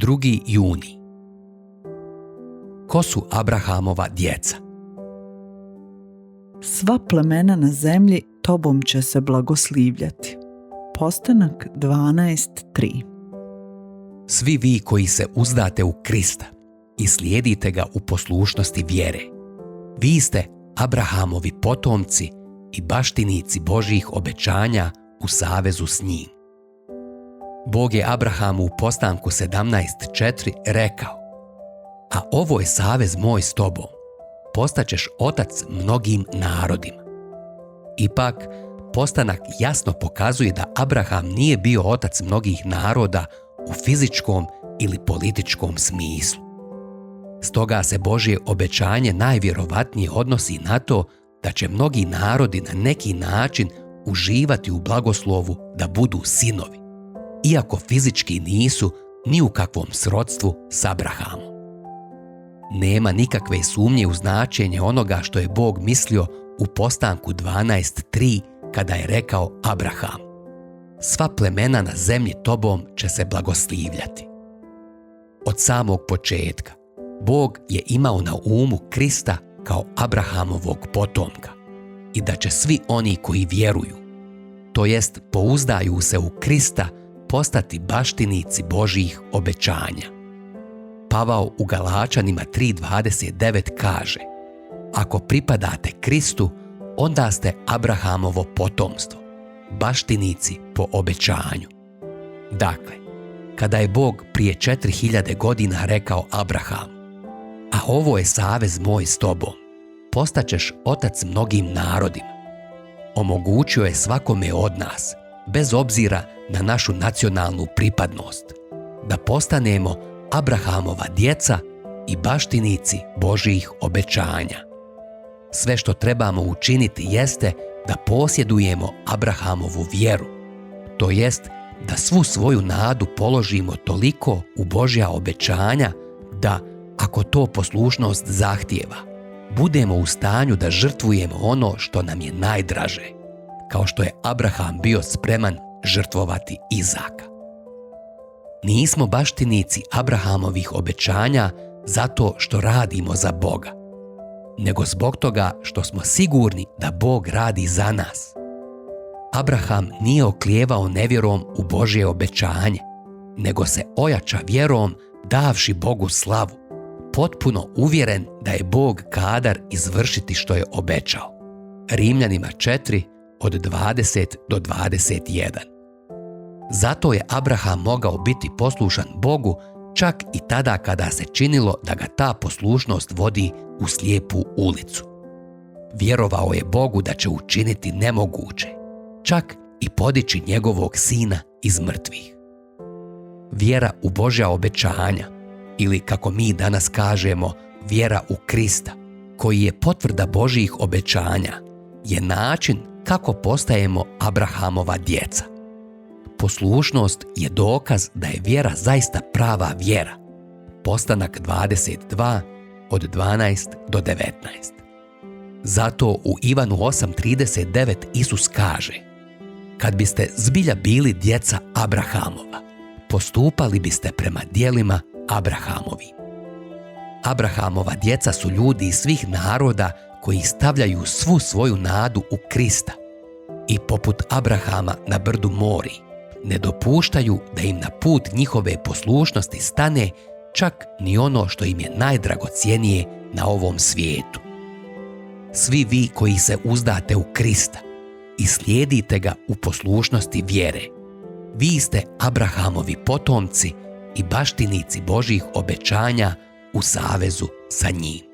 2. juni. Ko su Abrahamova djeca? Sva plemena na zemlji tobom će se blagoslivljati. Postanak 12.3. Svi vi koji se uzdate u Krista i slijedite ga u poslušnosti vjere, vi ste Abrahamovi potomci i baštinici Božjih obećanja u savezu s njim. Bog je Abrahamu u Postanku 17.4 rekao: a ovo je savez moj s tobom, postaćeš otac mnogim narodima. Ipak, Postanak jasno pokazuje da Abraham nije bio otac mnogih naroda u fizičkom ili političkom smislu. Stoga se Božje obećanje najvjerovatnije odnosi na to da će mnogi narodi na neki način uživati u blagoslovu da budu sinovi, iako fizički nisu ni u kakvom srodstvu s Abrahamom. Nema nikakve sumnje u značenje onoga što je Bog mislio u Postanku 12.3 kada je rekao Abraham: sva plemena na zemlji tobom će se blagoslivljati. Od samog početka Bog je imao na umu Krista kao Abrahamovog potomka i da će svi oni koji vjeruju, to jest pouzdaju se u Krista, postati baštinici Božjih obećanja. Pavao u Galačanima 3.29 kaže: ako pripadate Kristu, onda ste Abrahamovo potomstvo, baštinici po obećanju. Dakle, kada je Bog prije 4000 godina rekao Abrahamu: a ovo je savez moj s tobom, postaćeš otac mnogim narodima, omogućio je svakome od nas, bez obzira na našu nacionalnu pripadnost, da postanemo Abrahamova djeca i baštinici Božjih obećanja. Sve što trebamo učiniti jeste da posjedujemo Abrahamovu vjeru, to jest da svu svoju nadu položimo toliko u Božja obećanja da, ako to poslušnost zahtijeva, budemo u stanju da žrtvujemo ono što nam je najdraže, kao što je Abraham bio spreman žrtvovati Izaka. Nismo baštinici Abrahamovih obećanja zato što radimo za Boga, nego zbog toga što smo sigurni da Bog radi za nas. Abraham nije oklijevao nevjerom u Božje obećanje, nego se ojača vjerom davši Bogu slavu, potpuno uvjeren da je Bog kadar izvršiti što je obećao. Rimljanima 4 od 20 do 21. Zato je Abraham mogao biti poslušan Bogu čak i tada kada se činilo da ga ta poslušnost vodi u slijepu ulicu. Vjerovao je Bogu da će učiniti nemoguće, čak i podići njegovog sina iz mrtvih. Vjera u Božja obećanja, ili kako mi danas kažemo, vjera u Krista, koji je potvrda Božjih obećanja, je način kako postajemo Abrahamova djeca. Poslušnost je dokaz da je vjera zaista prava vjera. Postanak 22 od 12 do 19. Zato u Ivanu 8.39 Isus kaže: kad biste zbilja bili djeca Abrahamova, postupali biste prema djelima Abrahamovim. Abrahamova djeca su ljudi iz svih naroda koji stavljaju svu svoju nadu u Krista i poput Abrahama na brdu Moriji ne dopuštaju da im na put njihove poslušnosti stane čak ni ono što im je najdragocjenije na ovom svijetu. Svi vi koji se uzdate u Krista i slijedite ga u poslušnosti vjere, vi ste Abrahamovi potomci i baštinici Božjih obećanja u savezu sa njim.